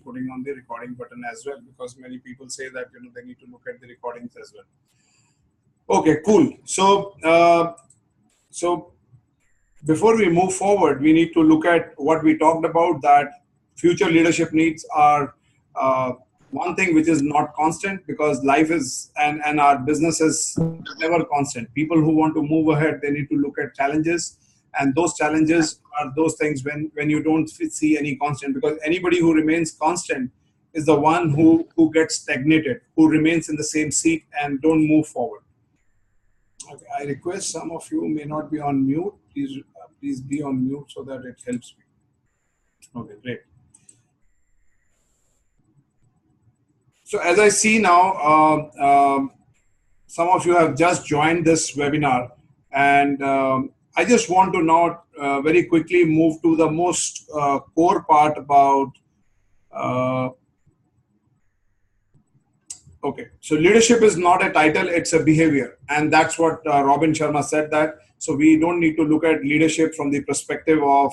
putting on the recording button as well, because many people say that they need to look at the recordings as well. Okay, cool. So before we move forward, we need to look at what we talked about, that future leadership needs are one thing which is not constant, because life is and our business is never constant. People who want to move ahead, they need to look at challenges, and those challenges are those things when you don't see any constant, because anybody who remains constant is the one who gets stagnated, who remains in the same seat and don't move forward. Okay, I request some of you may not be on mute. Please be on mute so that it helps me. Okay, great. So as I see now, some of you have just joined this webinar, and I just want to now very quickly move to the most core part about. Okay, so leadership is not a title, it's a behavior. And that's what Robin Sharma said that. So we don't need to look at leadership from the perspective of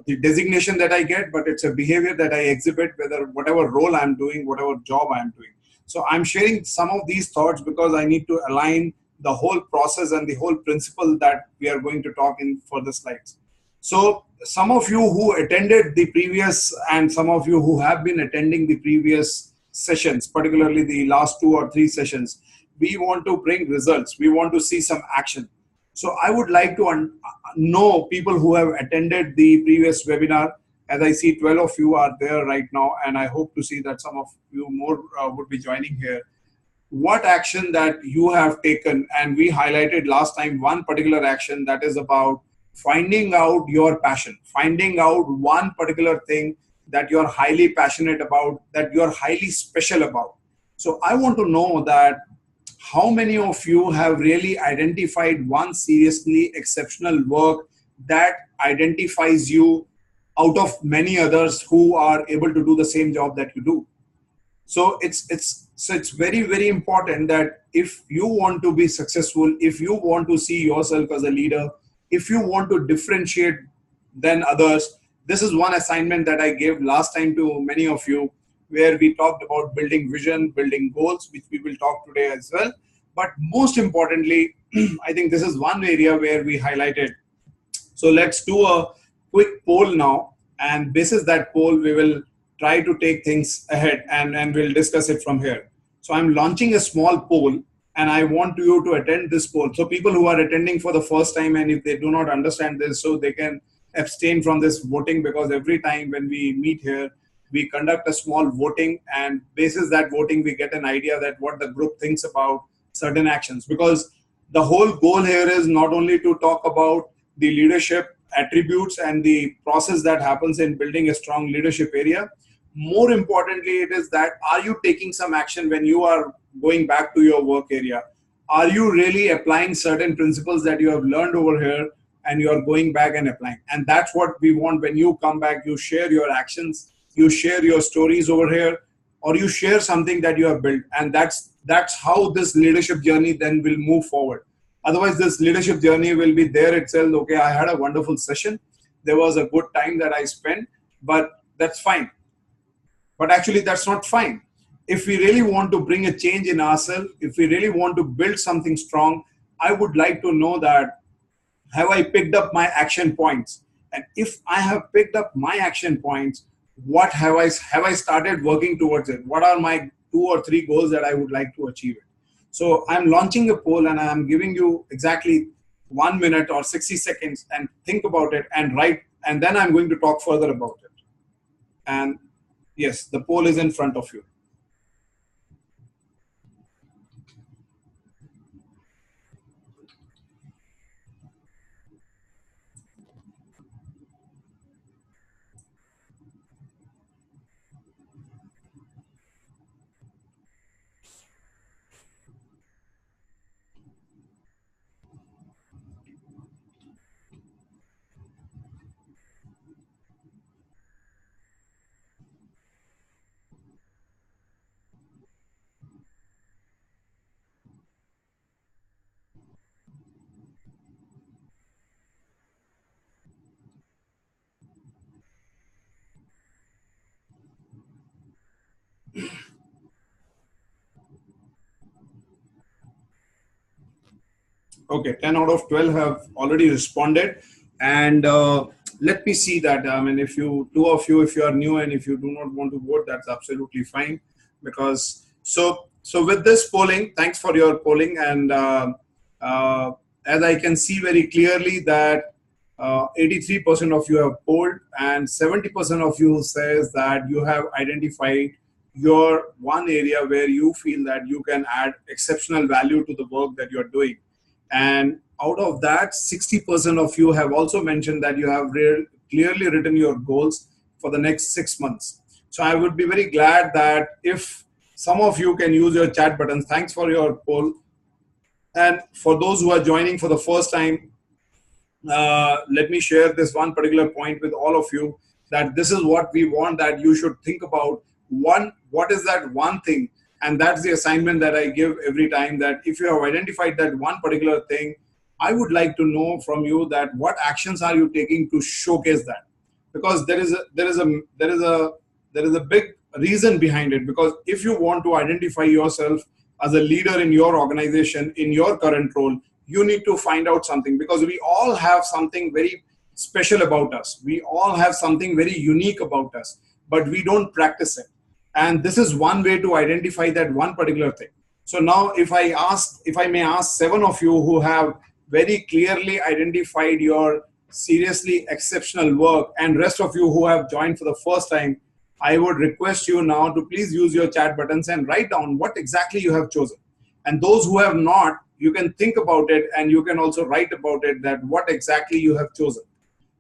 the designation that I get, but it's a behavior that I exhibit, whatever role I'm doing, whatever job I'm doing. So I'm sharing some of these thoughts because I need to align the whole process and the whole principle that we are going to talk in further slides. So some of you who attended the previous and some of you who have been attending the previous sessions, particularly the last 2 or 3 sessions, we want to bring results. We want to see some action. So I would like to know people who have attended the previous webinar. As I see 12 of you are there right now, and I hope to see that some of you more would be joining here. What action that you have taken, and we highlighted last time one particular action that is about finding out your passion, finding out one particular thing that you're highly passionate about, that you're highly special about. So I want to know that how many of you have really identified one seriously exceptional work that identifies you out of many others who are able to do the same job that you do. So it's very, very important that if you want to be successful, if you want to see yourself as a leader, if you want to differentiate than others, this is one assignment that I gave last time to many of you, where we talked about building vision, building goals, which we will talk today as well. But most importantly, I think this is one area where we highlighted. So let's do a quick poll now, and basis that poll, we will try to take things ahead and we'll discuss it from here. So I'm launching a small poll, and I want you to attend this poll. So people who are attending for the first time, and if they do not understand this, so they can abstain from this voting, because every time when we meet here, we conduct a small voting, and basis that voting, we get an idea that what the group thinks about certain actions. Because the whole goal here is not only to talk about the leadership attributes and the process that happens in building a strong leadership area. More importantly, it is that, are you taking some action when you are going back to your work area? Are you really applying certain principles that you have learned over here, and you are going back and applying? And that's what we want. When you come back, you share your actions, you share your stories over here, or you share something that you have built. And that's how this leadership journey then will move forward. Otherwise, this leadership journey will be there itself. Okay, I had a wonderful session. There was a good time that I spent, but that's fine. But actually, that's not fine. If we really want to bring a change in ourselves, if we really want to build something strong, I would like to know that, have I picked up my action points? And if I have picked up my action points, what have I started working towards it? What are my 2 or 3 goals that I would like to achieve it? So I'm launching a poll, and I'm giving you exactly 1 minute or 60 seconds, and think about it and write, and then I'm going to talk further about it. And yes, the poll is in front of you. Okay, 10 out of 12 have already responded. And let me see that. I mean, if you, two of you, if you are new and if you do not want to vote, that's absolutely fine. Because, so with this polling, thanks for your polling. And uh, as I can see very clearly that 83% of you have polled and 70% of you says that you have identified your one area where you feel that you can add exceptional value to the work that you're doing. And out of that, 60% of you have also mentioned that you have clearly written your goals for the next 6 months. So I would be very glad that if some of you can use your chat buttons. Thanks for your poll. And for those who are joining for the first time, let me share this one particular point with all of you, that this is what we want that you should think about. One, what is that one thing? And that's the assignment that I give every time, that if you have identified that one particular thing, I would like to know from you that what actions are you taking to showcase that? Because there is a big reason behind it. Because if you want to identify yourself as a leader in your organization, in your current role, you need to find out something, because we all have something very special about us. We all have something very unique about us, but we don't practice it. And this is one way to identify that one particular thing. So now if I may ask 7 of you who have very clearly identified your seriously exceptional work, and rest of you who have joined for the first time, I would request you now to please use your chat buttons and write down what exactly you have chosen. And those who have not, you can think about it and you can also write about it, that what exactly you have chosen,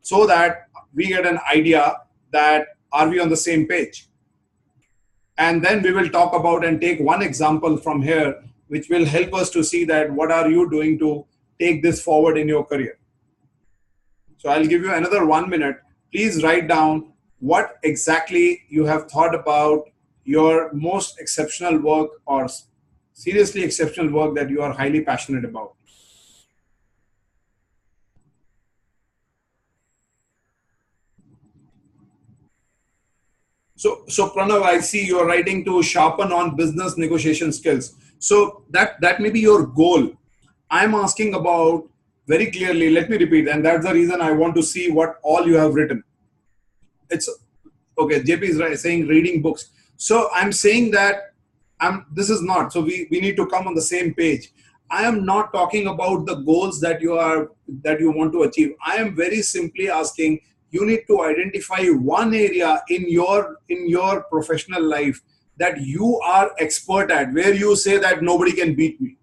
so that we get an idea that are we on the same page. And then we will talk about and take one example from here, which will help us to see that what are you doing to take this forward in your career. So I'll give you another 1 minute. Please write down what exactly you have thought about your most exceptional work or seriously exceptional work that you are highly passionate about. So Pranav, I see you're writing to sharpen on business negotiation skills. So that may be your goal. I'm asking about very clearly, let me repeat, and that's the reason I want to see what all you have written. It's okay. JP is saying reading books. So I'm saying that this is not, so we need to come on the same page. I am not talking about the goals that you want to achieve. I am very simply asking, you need to identify one area in your professional life that you are expert at, where you say that nobody can beat me,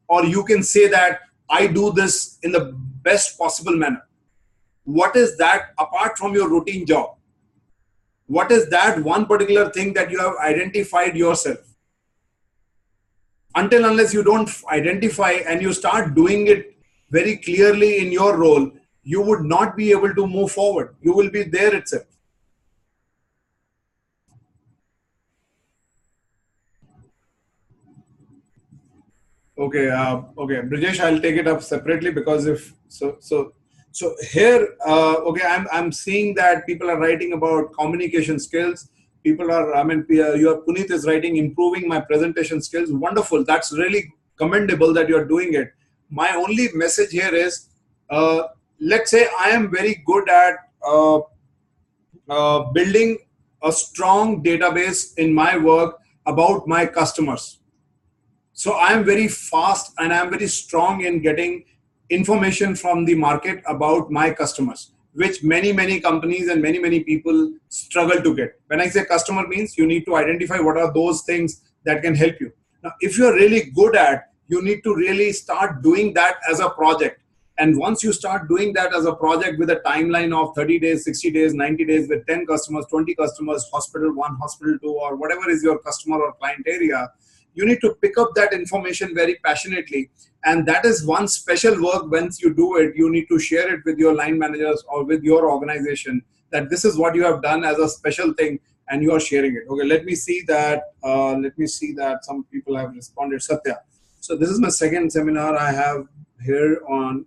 or you can say that I do this in the best possible manner. What is that apart from your routine job? What is that one particular thing that you have identified yourself? Until unless you don't identify and you start doing it very clearly in your role, you would not be able to move forward. You will be there itself. Okay, okay, Brijesh, I'll take it up separately, because if so here, okay, I'm seeing that people are writing about communication skills. People are, I mean, your Puneet is writing improving my presentation skills. Wonderful, that's really commendable that you're doing it. My only message here is, let's say I am very good at building a strong database in my work about my customers. So I am very fast and I am very strong in getting information from the market about my customers, which many companies and many people struggle to get. When I say customer, means you need to identify what are those things that can help you. Now, if you're really good at, you need to really start doing that as a project. And once you start doing that as a project with a timeline of 30 days, 60 days, 90 days, with 10 customers, 20 customers, hospital 1, hospital 2, or whatever is your customer or client area, you need to pick up that information very passionately. And that is one special work. Once you do it, you need to share it with your line managers or with your organization, that this is what you have done as a special thing and you are sharing it. Okay, let me see that. Some people have responded. Satya. So this is my second seminar I have here on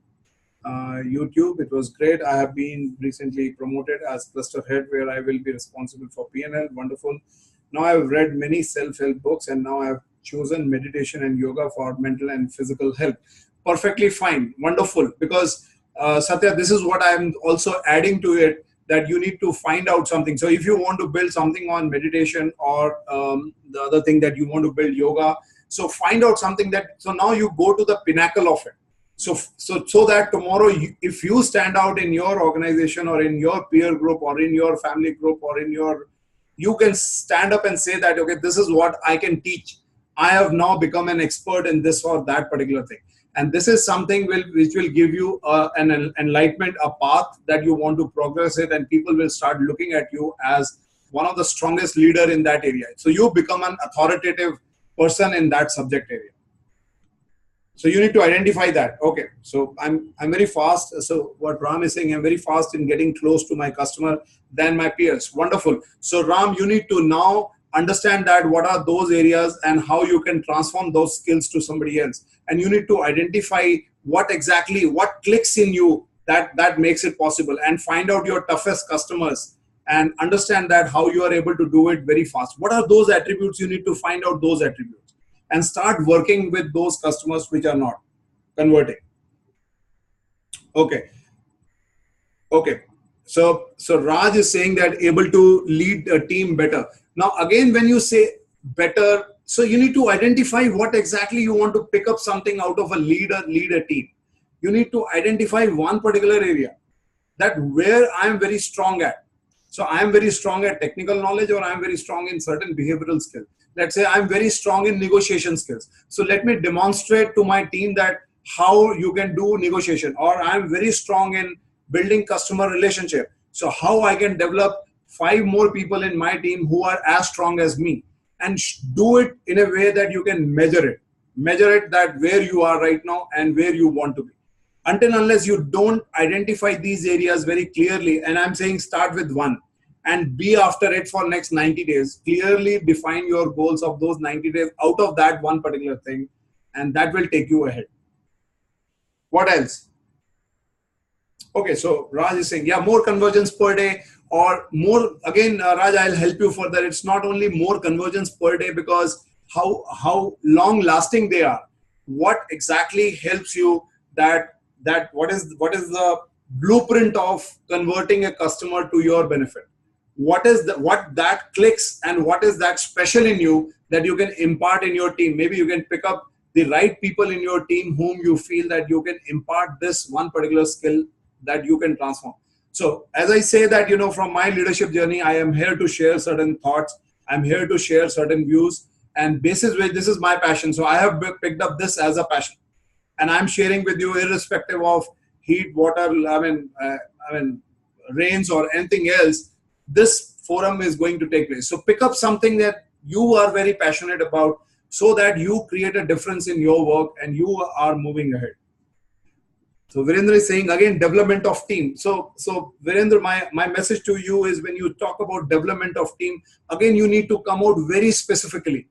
YouTube. It was great. I have been recently promoted as cluster head, where I will be responsible for P&L. Wonderful. Now I've read many self-help books, and now I've chosen meditation and yoga for mental and physical health. Perfectly fine, wonderful. Because Satya, this is what I'm also adding to it, that you need to find out something. So if you want to build something on meditation, or the other thing that you want to build yoga, so find out something that, so now you go to the pinnacle of it. So that tomorrow, if you stand out in your organization or in your peer group or in your family group or in your, you can stand up and say that, okay, this is what I can teach. I have now become an expert in this or that particular thing. And this is something which will give you an enlightenment, a path that you want to progress it, and people will start looking at you as one of the strongest leader in that area. So you become an authoritative person in that subject area. So you need to identify that. Okay, so I'm very fast. So what Ram is saying, I'm very fast in getting close to my customer than my peers. Wonderful. So Ram, you need to now understand that what are those areas and how you can transform those skills to somebody else. And you need to identify what clicks in you that makes it possible, and find out your toughest customers and understand that how you are able to do it very fast. What are those attributes? You need to find out those attributes and start working with those customers which are not converting. Okay. So Raj is saying that able to lead a team better. Now again, when you say better, so you need to identify what exactly you want to pick up something out of a lead a team. You need to identify one particular area, that where I am very strong at. So I am very strong at technical knowledge, or I am very strong in certain behavioral skills. Let's say I'm very strong in negotiation skills. So let me demonstrate to my team that how you can do negotiation. Or I'm very strong in building customer relationship. So how I can develop 5 more people in my team who are as strong as me, and do it in a way that you can measure it. Measure it, that where you are right now and where you want to be. Until unless you don't identify these areas very clearly, and I'm saying start with one and be after it for next 90 days, clearly define your goals of those 90 days out of that one particular thing, and that will take you ahead. What else? Okay, so Raj is saying, yeah, more conversions per day, or more, again, Raj, I'll help you further. It's not only more conversions per day, because how long lasting they are. What exactly helps you, that what is the blueprint of converting a customer to your benefit? What that clicks, and what is that special in you that you can impart in your team? Maybe you can pick up the right people in your team whom you feel that you can impart this one particular skill that you can transform. So as I say that, from my leadership journey, I am here to share certain thoughts. I'm here to share certain views, and basis which this is my passion. So I have picked up this as a passion, and I'm sharing with you irrespective of heat, water, rains or anything else. This forum is going to take place. So pick up something that you are very passionate about, so that you create a difference in your work and you are moving ahead. So Virendra is saying, again, development of team. So Virendra, my message to you is, when you talk about development of team, again, you need to come out very specifically.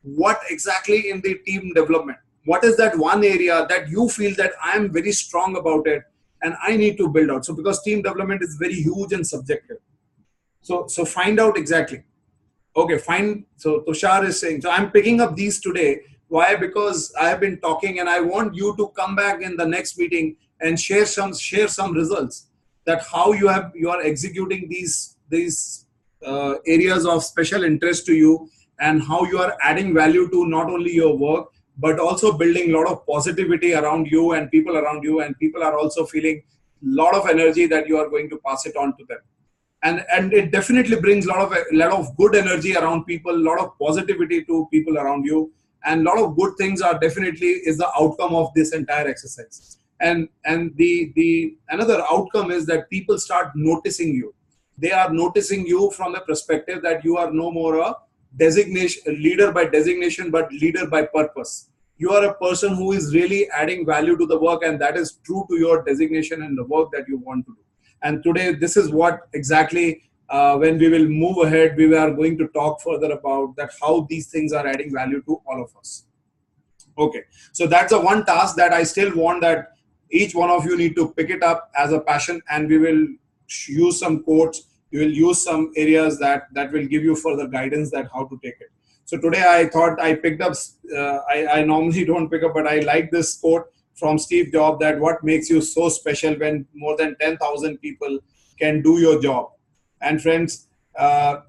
What exactly in the team development? What is that one area that you feel that I am very strong about it and I need to build out? So because team development is very huge and subjective. So find out exactly. Okay, fine. So Tushar is saying, so I'm picking up these today. Why? Because I have been talking, and I want you to come back in the next meeting and share some results, that how you are executing these areas of special interest to you, and how you are adding value to not only your work, but also building a lot of positivity around you and people around you, and people are also feeling a lot of energy that you are going to pass it on to them. And it definitely brings a lot of good energy around people, a lot of positivity to people around you, and a lot of good things are definitely is the outcome of this entire exercise. And the another outcome is that people start noticing you. They are noticing you from a perspective that you are no more a leader by designation, but leader by purpose. You are a person who is really adding value to the work, and that is true to your designation and the work that you want to do. And today, this is what exactly, when we will move ahead, we are going to talk further about that, how these things are adding value to all of us. Okay, so that's the one task that I still want, that each one of you need to pick it up as a passion, and we will use some quotes. We will use some areas that will give you further guidance that how to take it. So today I thought I picked up, I normally don't pick up, but I like this quote from Steve Jobs, that what makes you so special when more than 10,000 people can do your job. And friends,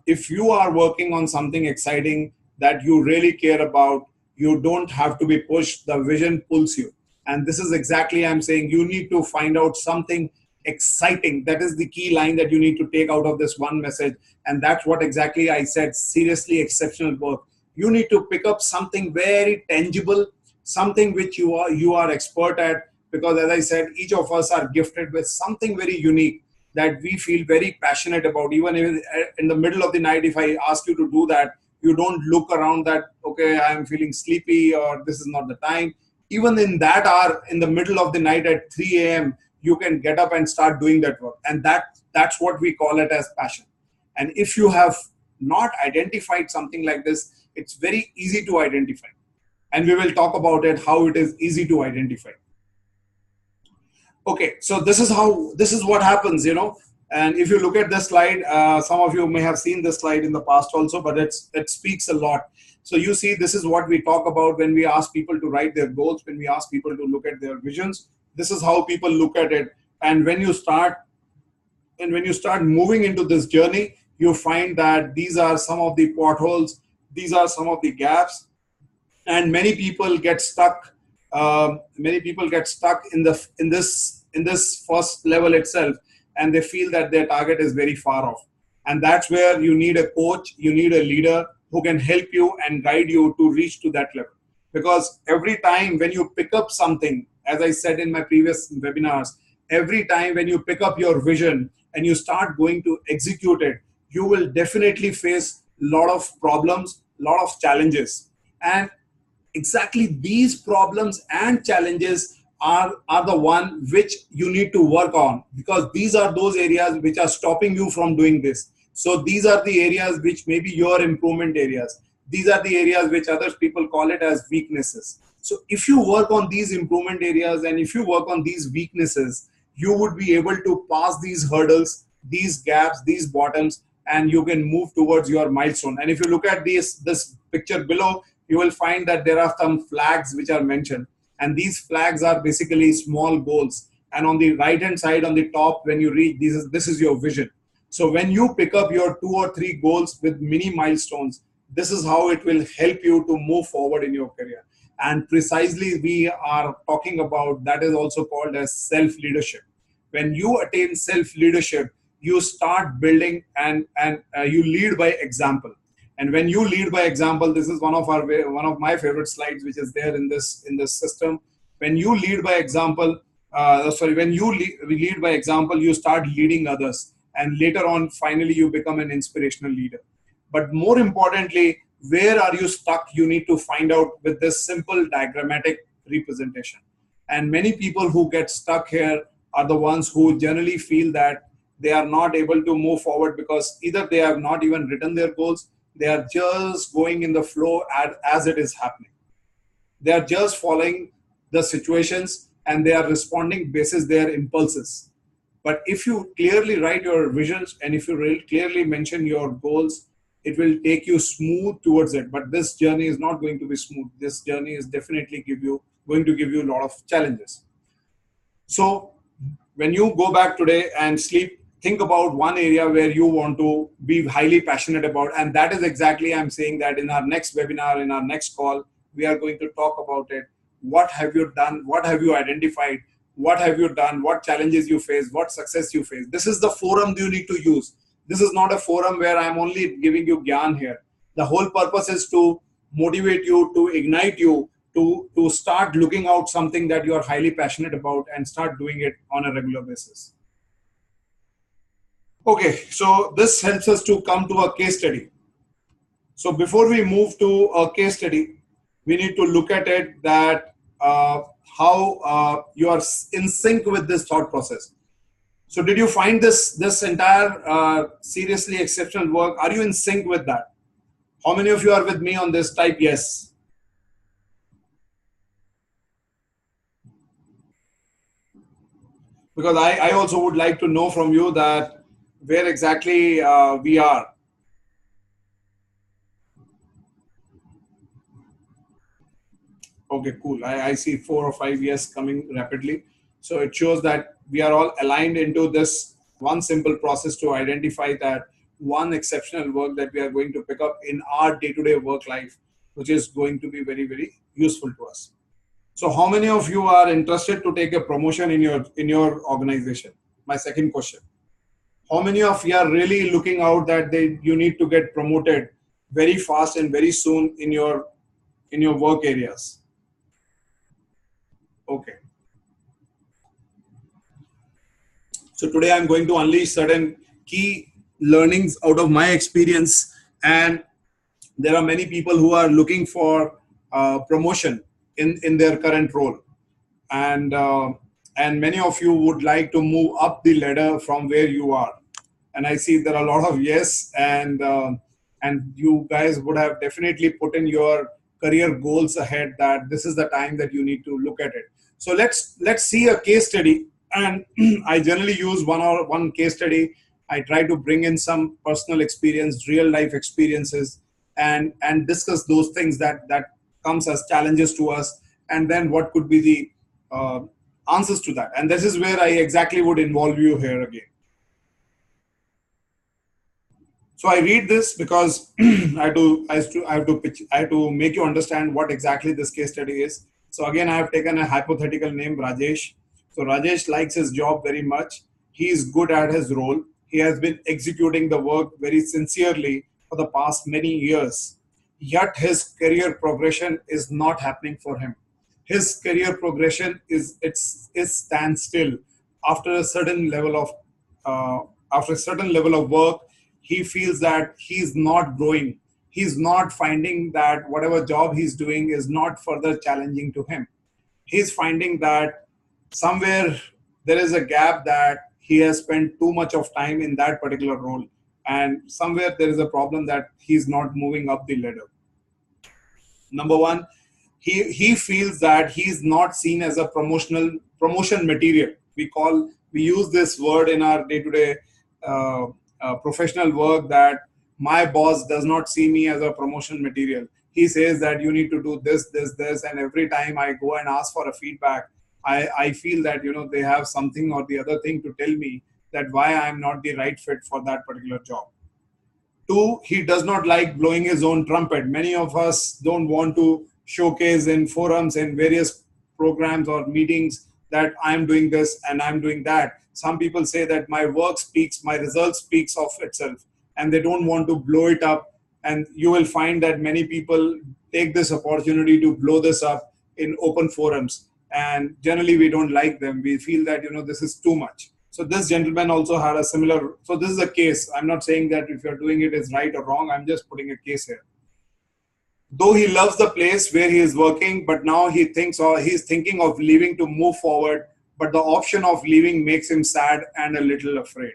if you are working on something exciting that you really care about, you don't have to be pushed. The vision pulls you. And this is exactly I'm saying, you need to find out something exciting. That is the key line that you need to take out of this one message. And that's what exactly I said, seriously exceptional work. You need to pick up something very tangible, something which you are expert at, because as I said, each of us are gifted with something very unique that we feel very passionate about. Even in the middle of the night, if I ask you to do that, you don't look around that, okay, I'm feeling sleepy or this is not the time. Even in that hour, in the middle of the night at 3 a.m., you can get up and start doing that work. And that's what we call it as passion. And if you have not identified something like this, it's very easy to identify. And we will talk about it, how it is easy to identify. Okay, so this is what happens, And if you look at this slide, some of you may have seen this slide in the past also, but it speaks a lot. So you see, this is what we talk about when we ask people to write their goals, when we ask people to look at their visions. This is how people look at it. And when you start moving into this journey, you find that these are some of the potholes, these are some of the gaps, and many people get stuck. Many people get stuck in this first level itself, and they feel that their target is very far off. And that's where you need a coach, you need a leader who can help you and guide you to reach to that level. Because every time when you pick up something, as I said in my previous webinars, every time when you pick up your vision and you start going to execute it, you will definitely face a lot of problems, a lot of challenges. And exactly these problems and challenges are the one which you need to work on, because these are those areas which are stopping you from doing this. So these are the areas which may be your improvement areas. These are the areas which other people call it as weaknesses. So if you work on these improvement areas and if you work on these weaknesses, you would be able to pass these hurdles, these gaps, these bottoms, and you can move towards your milestone. And if you look at this picture below, you will find that there are some flags which are mentioned. And these flags are basically small goals. And on the right hand side, on the top, when you read, this is your vision. So when you pick up your 2 or 3 goals with mini milestones, this is how it will help you to move forward in your career. And precisely we are talking about, that is also called as self-leadership. When you attain self-leadership, you start building and you lead by example. And when you lead by example, this is one of my favorite slides, which is there in this system. When you lead by example, when you lead by example, you start leading others, and later on, finally, you become an inspirational leader. But more importantly, where are you stuck? You need to find out with this simple diagrammatic representation. And many people who get stuck here are the ones who generally feel that they are not able to move forward because either they have not even written their goals, they are just going in the flow as it is happening. They are just following the situations and they are responding basis their impulses. But if you clearly write your visions and if you really clearly mention your goals, it will take you smooth towards it. But this journey is not going to be smooth. This journey is definitely going to give you a lot of challenges. So when you go back today and sleep, think about one area where you want to be highly passionate about. And that is exactly, I'm saying that in our next webinar, in our next call, we are going to talk about it. What have you done? What have you identified? What have you done? What challenges you face? What success you face? This is the forum you need to use. This is not a forum where I'm only giving you gyan here. The whole purpose is to motivate you, to ignite you, to start looking out something that you are highly passionate about and start doing it on a regular basis. Okay, so this helps us to come to a case study. So before we move to a case study, we need to look at it that how you are in sync with this thought process. So did you find this entire seriously exceptional work? Are you in sync with that? How many of you are with me on this? Type yes. Because I also would like to know from you that where exactly we are. Okay, cool. I see 4 or 5 years coming rapidly. So it shows that we are all aligned into this one simple process to identify that one exceptional work that we are going to pick up in our day-to-day work life, which is going to be very, very useful to us. So how many of you are interested to take a promotion in your organization? My second question. How many of you are really looking out that you need to get promoted very fast and very soon in your work areas? Okay. So today I'm going to unleash certain key learnings out of my experience, and there are many people who are looking for promotion in their current role, and and many of you would like to move up the ladder from where you are, and I see there are a lot of yes, and you guys would have definitely put in your career goals ahead that this is the time that you need to look at it. So let's see a case study, and I generally use one case study. I try to bring in some personal experience, real life experiences, and discuss those things that comes as challenges to us, and then what could be the answers to that. And this is where I exactly would involve you here again. So I read this because I have to make you understand what exactly this case study is. So again, I have taken a hypothetical name, Rajesh. So Rajesh likes his job very much. He is good at his role. He has been executing the work very sincerely for the past many years. Yet his career progression is not happening for him. His career progression is standstill after a certain level of uh, after a certain level of work. He feels that he's not growing. He's not finding that whatever job he's doing is not further challenging to him. He's finding that somewhere there is a gap, that he has spent too much of time in that particular role, and somewhere there is a problem that he's not moving up the ladder. Number one, he feels that he's not seen as a promotion material. We use this word in our day-to-day uh, professional work, that my boss does not see me as a promotion material. He says that you need to do this, and every time I go and ask for a feedback, I feel that they have something or the other thing to tell me, that why I'm not the right fit for that particular job. Two, he does not like blowing his own trumpet. Many of us don't want to showcase in forums and various programs or meetings that I'm doing this and I'm doing that. Some people say that my work speaks, my result speaks of itself, and they don't want to blow it up. And you will find that many people take this opportunity to blow this up in open forums. And generally, we don't like them. We feel that, this is too much. So this gentleman also had a similar. So this is a case. I'm not saying that if you're doing it is right or wrong. I'm just putting a case here. Though he loves the place where he is working, but now he thinks, or he's thinking of leaving to move forward. But the option of leaving makes him sad and a little afraid.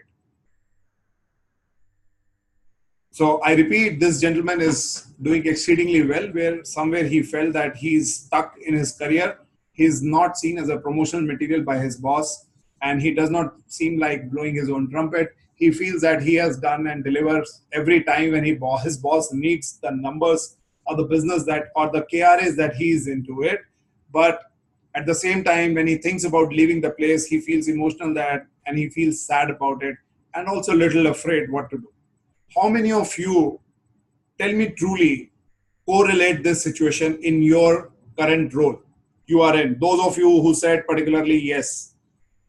So I repeat, this gentleman is doing exceedingly well, where somewhere he felt that he's stuck in his career. He's not seen as a promotional material by his boss, and he does not seem like blowing his own trumpet. He feels that he has done and delivers every time when his boss needs the numbers or the business that, or the KRAs that he's into it. But at the same time, when he thinks about leaving the place, he feels emotional, that, and he feels sad about it, and also a little afraid what to do. How many of you, tell me truly, correlate this situation in your current role you are in? Those of you who said particularly yes,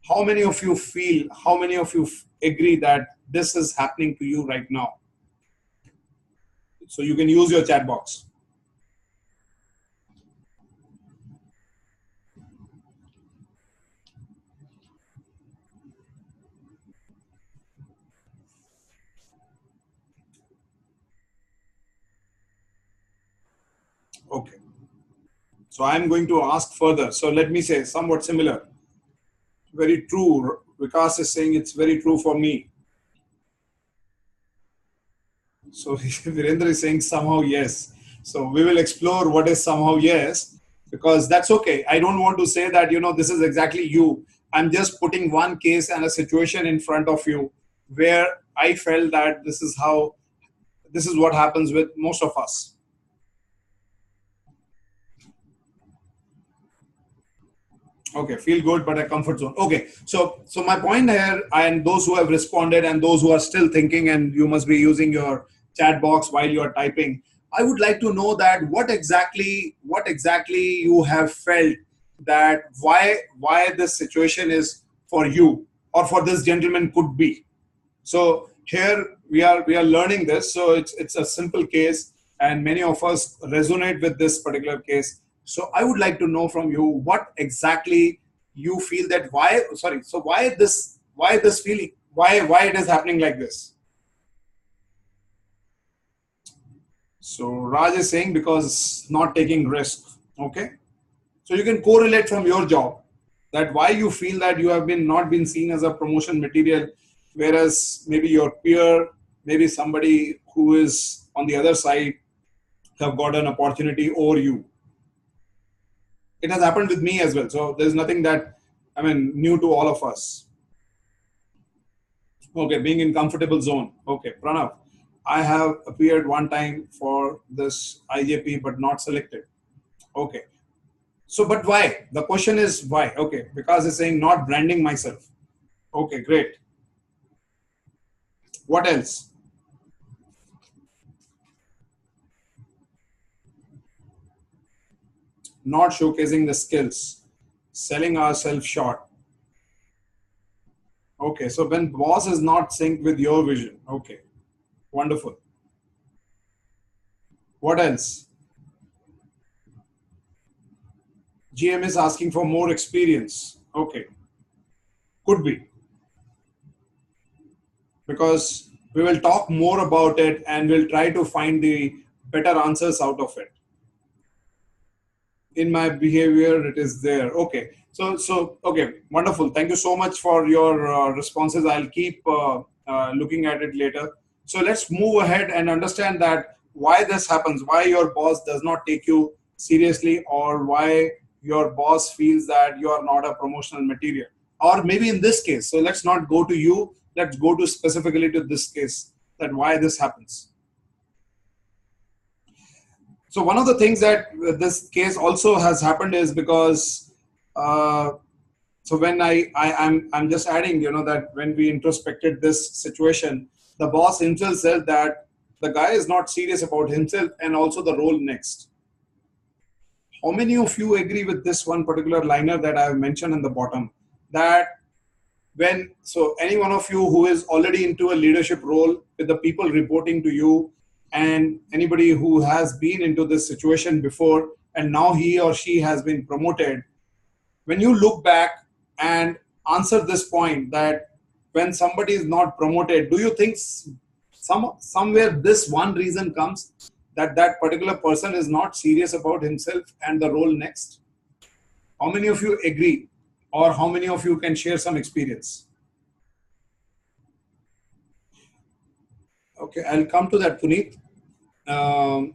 how many of you feel, how many of you agree that this is happening to you right now? So you can use your chat box. Okay. So I'm going to ask further. So let me say somewhat similar. Very true. Vikas is saying it's very true for me. So Virendra is saying somehow yes. So we will explore what is somehow yes, because that's okay. I don't want to say that, this is exactly you. I'm just putting one case and a situation in front of you where I felt that this is what happens with most of us. Okay, feel good, but a comfort zone. Okay, so my point here, and those who have responded, and those who are still thinking, and you must be using your chat box while you are typing. I would like to know that what exactly you have felt, that why this situation is for you, or for this gentleman could be. So here we are learning this. So it's a simple case, and many of us resonate with this particular case. So I would like to know from you what exactly you feel, that why, sorry, so why this feeling, why it is happening like this. So Raj is saying because not taking risk. Okay. So you can correlate from your job, that why you feel that you have been not been seen as a promotion material, whereas maybe your peer, maybe somebody who is on the other side have got an opportunity over you. It has happened with me as well. So there's nothing that, I mean, new to all of us. Okay, being in comfortable zone. Okay, Pranav, I have appeared one time for this IJP but not selected. Okay. So, but why? The question is why? Okay, because it's saying not branding myself. Okay, great. What else? Not showcasing the skills, selling ourselves short. Okay, so when boss is not synced with your vision. Okay, wonderful. What else? GM is asking for more experience. Okay, could be, because we will talk more about it and we'll try to find the better answers out of it. In my behavior it is there. Okay, so okay, wonderful. Thank you so much for your responses. I'll keep looking at it later. So let's move ahead and understand that why this happens, why your boss does not take you seriously, or why your boss feels that you are not a promotional material, or maybe in this case. So let's not go to you, let's go to specifically to this case, that why this happens. So one of the things that this case also has happened is because uh, so when I'm just adding, that when we introspected this situation, the boss himself said that the guy is not serious about himself and also the role next. How many of you agree with this one particular liner that I have mentioned in the bottom, that when, so any one of you who is already into a leadership role with the people reporting to you, and anybody who has been into this situation before and now he or she has been promoted, when you look back and answer this point, that when somebody is not promoted, do you think somewhere this one reason comes, that that particular person is not serious about himself and the role next? How many of you agree, or how many of you can share some experience? Okay, I'll come to that, Puneet. Um,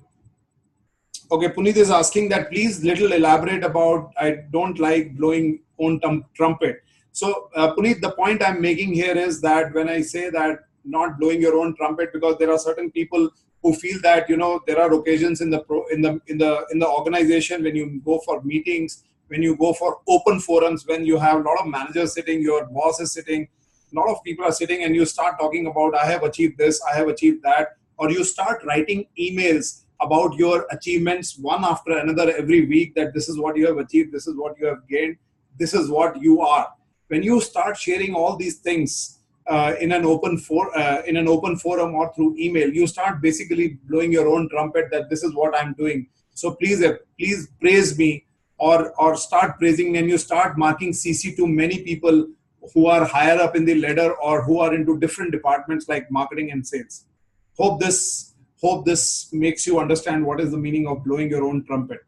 okay, Puneet is asking that please little elaborate about I don't like blowing own trumpet. So, Puneet, the point I'm making here is that when I say that not blowing your own trumpet, because there are certain people who feel that there are occasions in the in the organization, when you go for meetings, when you go for open forums, when you have a lot of managers sitting, your boss is sitting, a lot of people are sitting, and you start talking about I have achieved this, I have achieved that, or you start writing emails about your achievements one after another every week, that this is what you have achieved, this is what you have gained, this is what you are. When you start sharing all these things in an open forum or through email, you start basically blowing your own trumpet, that this is what I'm doing. So please praise me, or start praising me, and you start marking CC to many people who are higher up in the ladder, or who are into different departments like marketing and sales. Hope this makes you understand what is the meaning of blowing your own trumpet.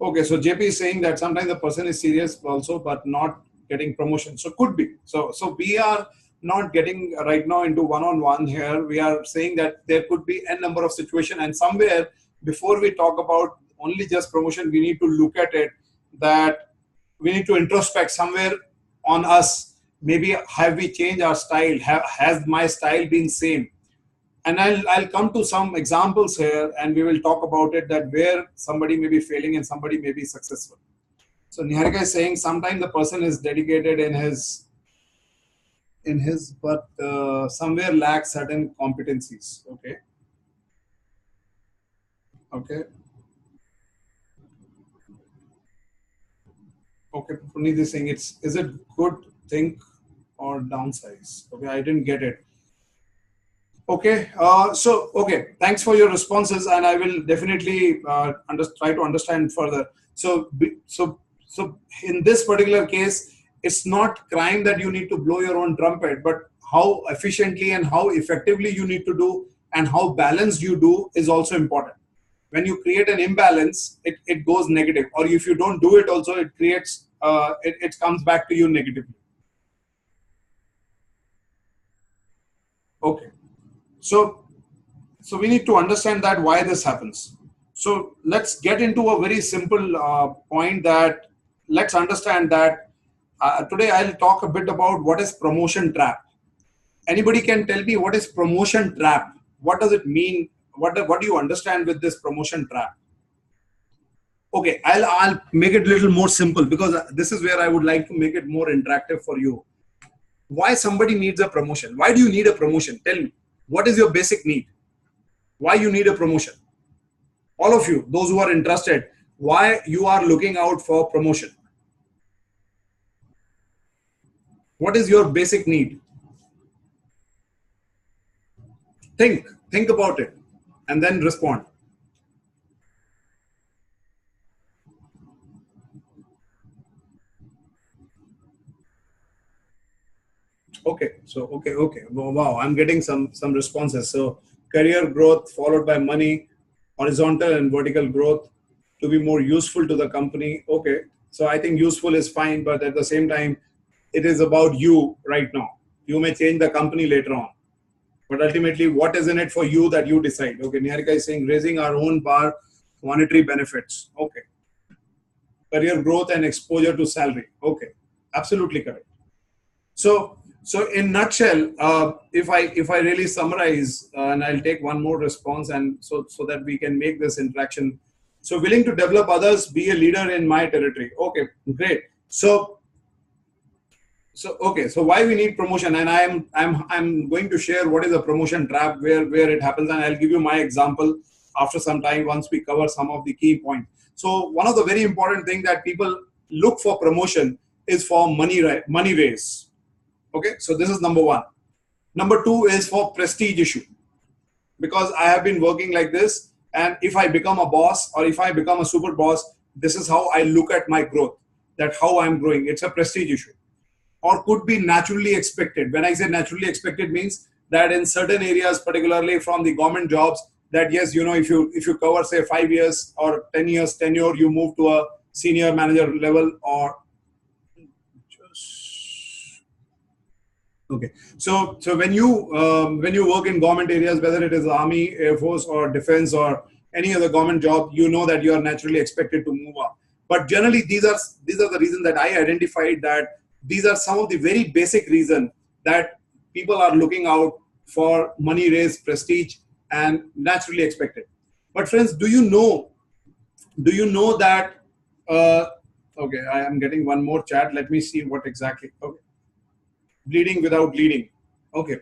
Okay, so JP is saying that sometimes the person is serious also, but not getting promotion. So could be. So we are not getting right now into one-on-one here. We are saying that there could be a number of situations, and somewhere before we talk about only just promotion, we need to look at it, that we need to introspect somewhere on us. Maybe have we changed our style? Has my style been same? And I'll come to some examples here, and we will talk about it, that where somebody may be failing and somebody may be successful. So Niharika is saying sometimes the person is dedicated in his but somewhere lacks certain competencies. Okay. Okay. Okay. Puneet is saying, is it good think or downsize? Okay, I didn't get it. Okay, okay, thanks for your responses, and I will definitely try to understand further. So in this particular case, it's not crime that you need to blow your own trumpet, but how efficiently and how effectively you need to do, and how balanced you do is also important. When you create an imbalance, it goes negative, or if you don't do it also, it creates, it comes back to you negatively. Okay. So, so we need to understand that why this happens. So let's get into a very simple point, that let's understand that today I'll talk a bit about what is promotion trap. Anybody can tell me what is promotion trap? What does it mean? What do you understand with this promotion trap? Okay, I'll make it a little more simple, because this is where I would like to make it more interactive for you. Why somebody needs a promotion? Why do you need a promotion? Tell me. What is your basic need? Why you need a promotion? All of you, those who are interested, why you are looking out for promotion? What is your basic need? Think about it, and then respond. Okay, so okay. Wow, I'm getting some responses. So career growth followed by money, horizontal and vertical growth, to be more useful to the company. Okay, so I think useful is fine, but at the same time, it is about you right now. You may change the company later on, but ultimately, what is in it for you, that you decide. Okay, Niharika is saying raising our own bar, monetary benefits. Okay, career growth and exposure to salary. Okay, absolutely correct. So in nutshell, if I really summarize, and I'll take one more response, and so that we can make this interaction. So willing to develop others, be a leader in my territory. Okay, great. So okay, so why we need promotion, and I'm going to share what is a promotion trap, where it happens, and I'll give you my example after some time once we cover some of the key points. So one of the very important thing that people look for promotion is for money raise. Okay, so this is number one. Number two is for prestige issue, because I have been working like this, and if I become a boss, or if I become a super boss, this is how I look at my growth, that how I'm growing. It's a prestige issue, or could be naturally expected. When I say naturally expected, means that in certain areas, particularly from the government jobs, that yes, if you cover say 5 years or 10 years tenure, you move to a senior manager level, or okay. So when you work in government areas, whether it is Army, Air Force, or Defense, or any other government job, you know that you are naturally expected to move up. But generally, these are the reasons that I identified, that these are some of the very basic reasons that people are looking out for money raise, prestige, and naturally expected. But friends, do you know that? Uh, okay, I am getting one more chat. Let me see what exactly. Okay. Bleeding without leading. Okay,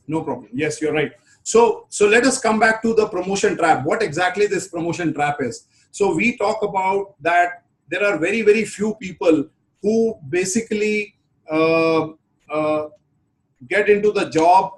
no problem. Yes, you're right. So let us come back to the promotion trap. What exactly this promotion trap is? So we talk about that there are very, very few people who basically uh, uh, get into the job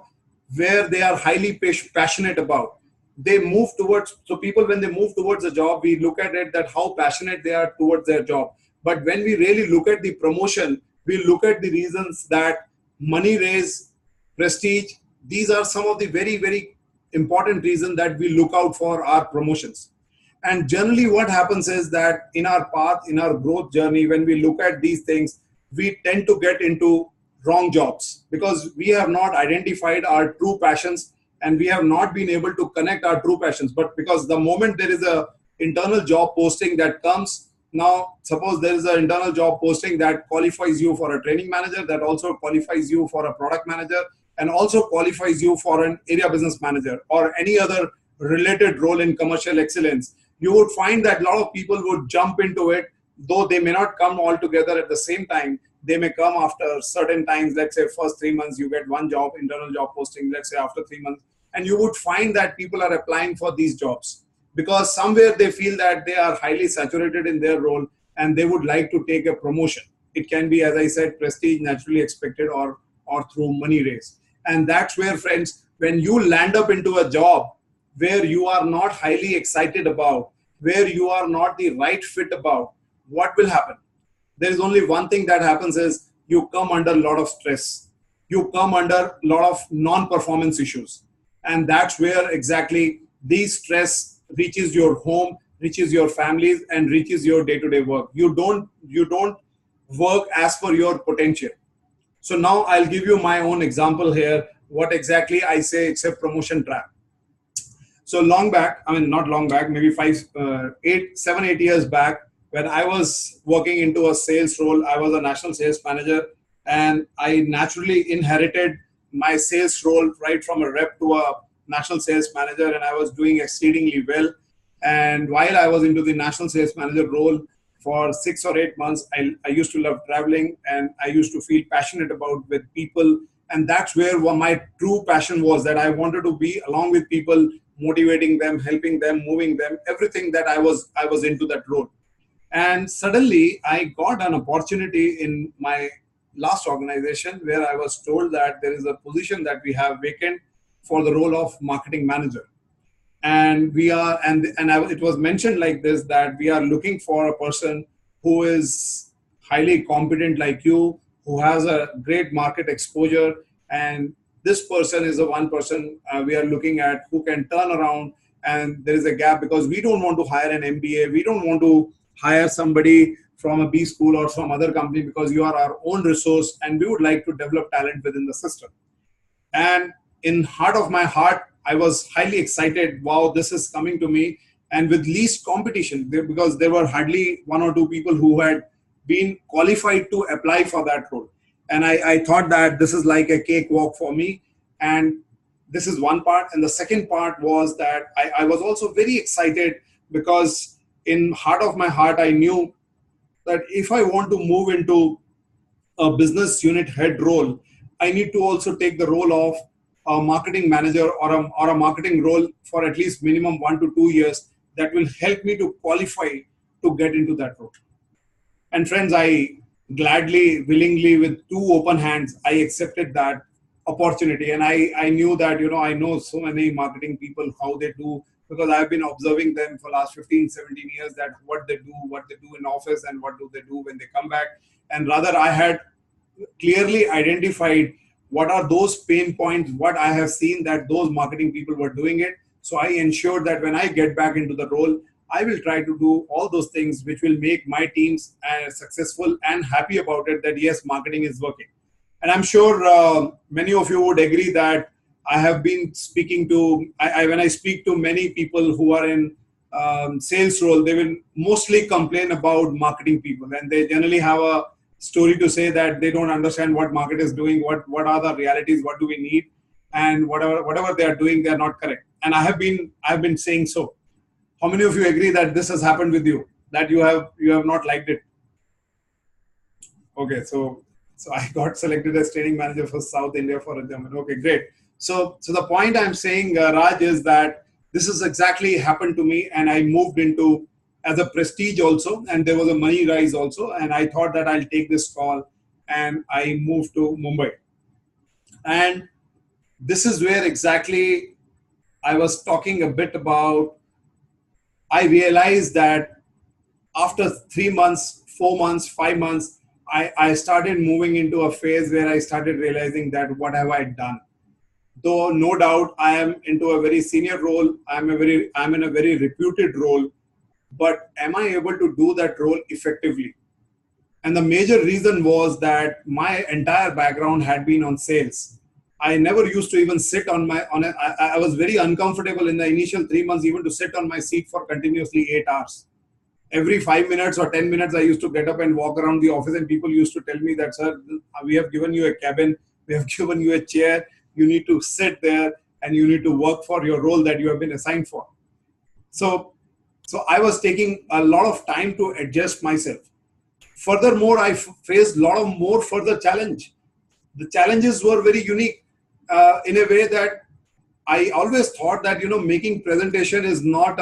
where they are highly passionate about. They move towards, so people, when they move towards a job, we look at it that how passionate they are towards their job. But when we really look at the promotion, we look at the reasons that money raise, prestige, these are some of the very, very important reasons that we look out for our promotions. And generally what happens is that in our path, in our growth journey, when we look at these things, we tend to get into wrong jobs, because we have not identified our true passions, and we have not been able to connect our true passions. But because the moment there is a internal job posting that comes, now suppose there is an internal job posting that qualifies you for a training manager, that also qualifies you for a product manager, and also qualifies you for an area business manager or any other related role in commercial excellence, you would find that a lot of people would jump into it, though they may not come all together at the same time. They may come after certain times. Let's say first 3 months you get one job, internal job posting, let's say after 3 months, and you would find that people are applying for these jobs because somewhere they feel that they are highly saturated in their role and they would like to take a promotion. It can be, as I said, prestige, naturally expected, or through money raise. And that's where, friends, when you land up into a job where you are not highly excited about, where you are not the right fit about, what will happen? There is only one thing that happens is you come under a lot of stress. You come under a lot of non-performance issues. And that's where exactly these stress reaches your home, reaches your families, and reaches your day-to-day work. You don't work as per your potential. So now I'll give you my own example here. What exactly I say it's a promotion trap. So long back, I mean, not long back, maybe 7, 8 years back, when I was working into a sales role, I was a national sales manager, and I naturally inherited my sales role right from a rep to a national sales manager, and I was doing exceedingly well. And while I was into the national sales manager role for 6 or 8 months, I used to love traveling, and I used to feel passionate about with people. And that's where my true passion was, that I wanted to be along with people, motivating them, helping them, moving them, everything that I was into that role. And suddenly I got an opportunity in my last organization where I was told that there is a position that we have vacant for the role of marketing manager. And it was mentioned like this, that we are looking for a person who is highly competent like you, who has a great market exposure, and this person is the one person we are looking at who can turn around. And there is a gap because we don't want to hire an MBA, we don't want to hire somebody from a B school or some other company, because you are our own resource and we would like to develop talent within the system. And in heart of my heart, I was highly excited. Wow, this is coming to me, and with least competition, because there were hardly 1 or 2 people who had been qualified to apply for that role. And I thought that this is like a cakewalk for me. And this is one part. And the second part was that I was also very excited because in heart of my heart, I knew that if I want to move into a business unit head role, I need to also take the role of a marketing manager or a marketing role for at least minimum 1 to 2 years. That will help me to qualify to get into that role. And friends, I gladly, willingly, with 2 open hands, I accepted that opportunity. And I knew that, I know so many marketing people, how they do, because I've been observing them for last 15, 17 years, that what they do in office and what do they do when they come back. And rather, I had clearly identified what are those pain points, what I have seen that those marketing people were doing it. So I ensured that when I get back into the role, I will try to do all those things which will make my teams successful and happy about it, that yes, marketing is working. And I'm sure many of you would agree that I have been speaking to, when I speak to many people who are in sales role, they will mostly complain about marketing people. And they generally have a story to say that they don't understand what market is doing, what are the realities, what do we need, and whatever they are doing, they are not correct. And I have been saying so. How many of you agree that this has happened with you, that you have not liked it? Okay, so I got selected as training manager for South India for a German. Okay, great. So the point I'm saying, Raj, is that this is exactly happened to me, and I moved into as a prestige also, and there was a money rise also, and I thought that I'll take this call, and I moved to Mumbai. And this is where exactly I was talking a bit about. I realized that after 3 months, 4 months, 5 months, I started moving into a phase where I started realizing that what have I done? Though no doubt I am into a very senior role, I'm in a very reputed role, but am I able to do that role effectively? And the major reason was that my entire background had been on sales. I never used to even sit I was very uncomfortable in the initial 3 months even to sit on my seat for continuously 8 hours. Every 5 minutes or 10 minutes, I used to get up and walk around the office, and people used to tell me that, sir, we have given you a cabin, we have given you a chair, You need to sit there and you need to work for your role that you have been assigned for. So I was taking a lot of time to adjust myself. Furthermore, I faced a lot of more further challenge. The challenges were very unique in a way that I always thought that, making presentation is not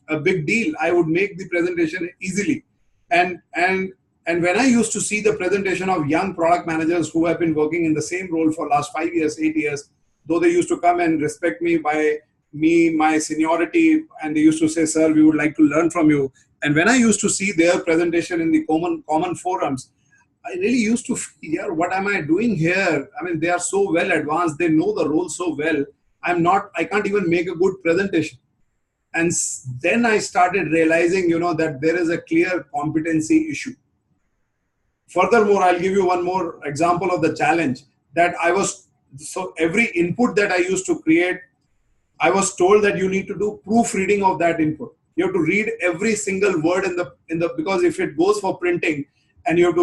a big deal. I would make the presentation easily. And when I used to see the presentation of young product managers who have been working in the same role for last 5 years, 8 years, though they used to come and respect me by my seniority, and they used to say, sir, we would like to learn from you. And when I used to see their presentation in the common forums, I really used to fear, what am I doing here? I mean, they are so well advanced. They know the role so well. I can't even make a good presentation. And then I started realizing, that there is a clear competency issue. Furthermore, I'll give you one more example of the challenge that so every input that I used to create, I was told that you need to do proofreading of that input. You have to read every single word because if it goes for printing and you have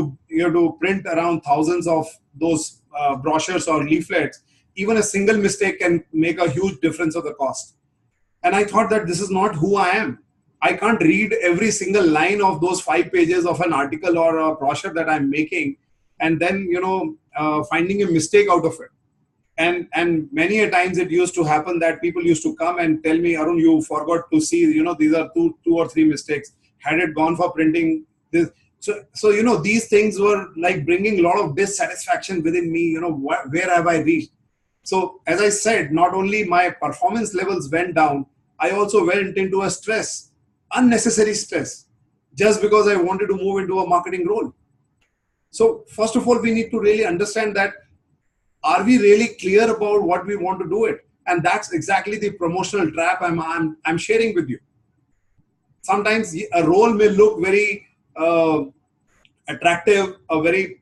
to print around thousands of those brochures or leaflets, even a single mistake can make a huge difference of the cost. And I thought that this is not who I am. I can't read every single line of those 5 pages of an article or a brochure that I'm making and then, finding a mistake out of it. And many a times it used to happen that people used to come and tell me, Arun, you forgot to see, these are two or three mistakes. Had it gone for printing this. So these things were like bringing a lot of dissatisfaction within me, where have I reached? So as I said, not only my performance levels went down, I also went into a stress, unnecessary stress, just because I wanted to move into a marketing role. So first of all, we need to really understand that, are we really clear about what we want to do it? And that's exactly the promotional trap I'm sharing with you. Sometimes a role may look very attractive, a very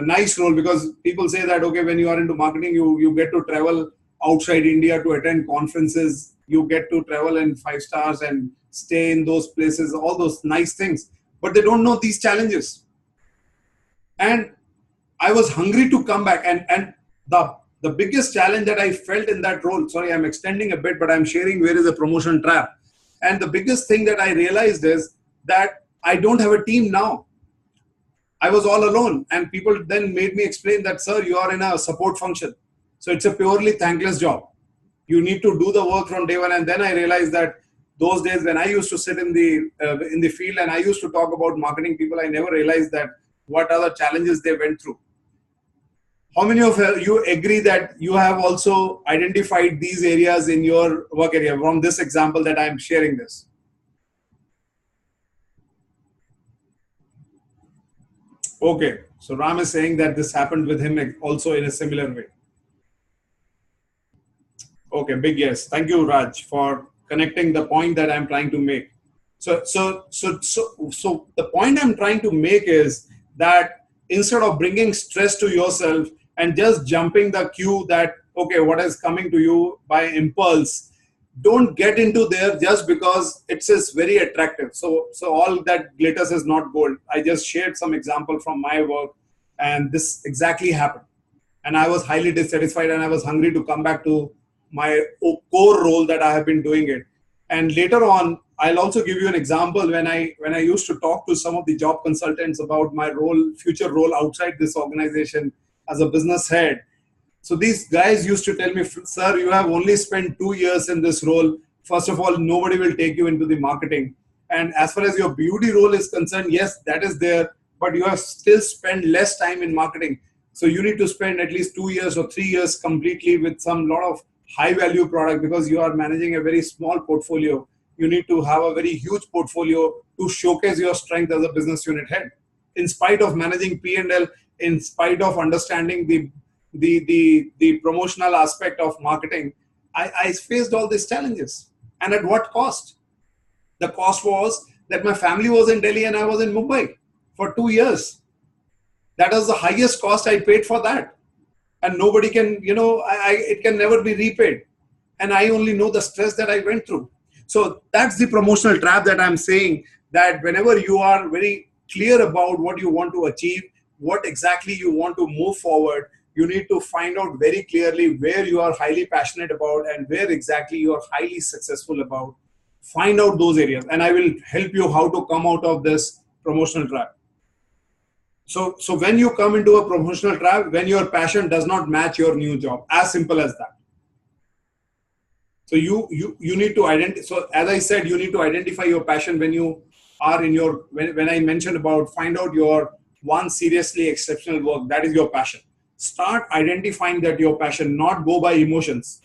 nice role, because people say that, okay, when you are into marketing, you get to travel outside India to attend conferences, you get to travel in 5 stars and stay in those places, all those nice things, but they don't know these challenges. And I was hungry to come back, and the biggest challenge that I felt in that role, sorry, I'm extending a bit, but I'm sharing where is the promotion trap. And the biggest thing that I realized is that I don't have a team now. I was all alone, and people then made me explain that, sir, you are in a support function. So it's a purely thankless job. You need to do the work from day one. And then I realized that those days when I used to sit in the field and I used to talk about marketing people, I never realized that what are the challenges they went through. How many of you agree that you have also identified these areas in your work area from this example that I'm sharing this? Okay, so Ram is saying that this happened with him also in a similar way. Okay, big yes. Thank you, Raj, for connecting the point that I'm trying to make. So the point I'm trying to make is that instead of bringing stress to yourself and just jumping the queue that, okay, what is coming to you by impulse, don't get into there just because it is very attractive. So all that glitters is not gold. I just shared some example from my work, and this exactly happened. And I was highly dissatisfied, and I was hungry to come back to my core role that I have been doing it. And later on, I'll also give you an example when I used to talk to some of the job consultants about my future role outside this organization as a business head. So these guys used to tell me, sir, you have only spent 2 years in this role. First of all, nobody will take you into the marketing. And as far as your beauty role is concerned, yes, that is there, but you have still spent less time in marketing. So you need to spend at least 2 years or 3 years completely with some lot of high value product, because you are managing a very small portfolio. You need to have a very huge portfolio to showcase your strength as a business unit head. In spite of managing P&L, in spite of understanding the promotional aspect of marketing, I faced all these challenges. And at what cost? The cost was that my family was in Delhi and I was in Mumbai for 2 years. That was the highest cost I paid for that. And nobody can, it can never be repaid. And I only know the stress that I went through. So that's the promotional trap that I'm saying, that whenever you are very clear about what you want to achieve, what exactly you want to move forward, you need to find out very clearly where you are highly passionate about and where exactly you are highly successful about. Find out those areas, and I will help you how to come out of this promotional trap. So when you come into a promotional trap, when your passion does not match your new job, as simple as that. So you need to identify. So as I said, you need to identify your passion when you are in your, when I mentioned about find out your one seriously exceptional work, that is your passion. Start identifying that your passion, not go by emotions.